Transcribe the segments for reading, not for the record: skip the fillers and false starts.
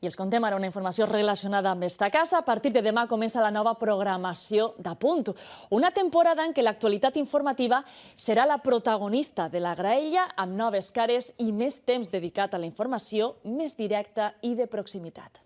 I els contem ara una informació relacionada amb esta casa. A partir de demà comença la nova programació d'Apunt, una temporada en què l'actualitat informativa serà la protagonista de la graella, amb noves cares i més temps dedicat a la informació més directa i de proximitat.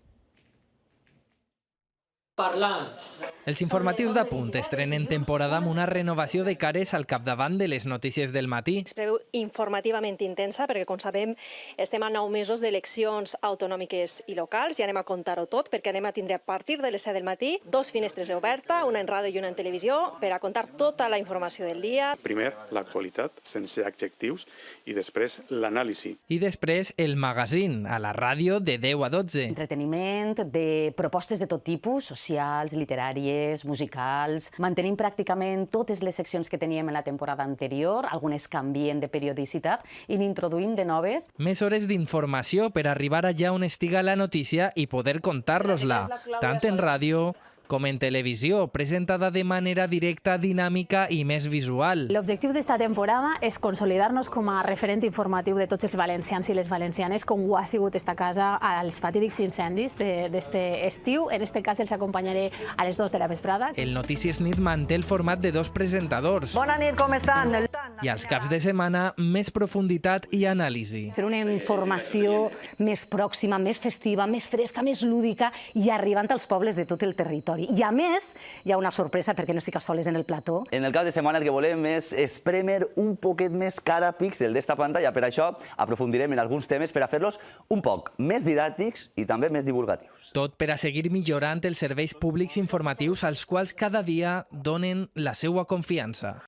Els informatius d'Apunt estrenen temporada amb una renovació de cares al capdavant de les notícies del matí. Es preveu informativament intensa perquè, com sabem, estem a 9 mesos d'eleccions autonòmiques i locals i anem a contar-ho tot perquè anem a tindre a partir de les 7 del matí 2 finestres obertes, una en ràdio i una en televisió, per a contar tota la informació del dia. Primer, l'actualitat, sense adjectius, i després l'anàlisi. I després el magazín, a la ràdio de 10 a 12. Entreteniment, de propostes de tot tipus, socials, literàries, musicals. Mantenim pràcticament totes les seccions que teníem en la temporada anterior, algunes canvien de periodicitat i n'introduïm de noves. Més hores d'informació per arribar allà on estiga la notícia i poder contar-los-la, tant en ràdio com en televisió, presentada de manera directa, dinàmica i més visual. L'objectiu d'esta temporada és consolidar-nos com a referent informatiu de tots els valencians i les valencianes, com ho ha sigut esta casa als fatídics incendis d'este estiu. En este cas els acompanyaré a les 2 de la vesprada. El Notícies Nit manté el format de 2 presentadors. Bona nit, com estan? I als caps de setmana, més profunditat i anàlisi. Fer una informació més pròxima, més festiva, més fresca, més lúdica i arribant als pobles de tot el territori. I a més, hi ha una sorpresa perquè no estic a soles en el plató. En el cap de setmana el que volem és esprémer un poquet més cada píxel d'esta pantalla. Per això aprofundirem en alguns temes per a fer-los un poc més didàctics i també més divulgatius. Tot per a seguir millorant els serveis públics informatius als quals cada dia donen la seva confiança.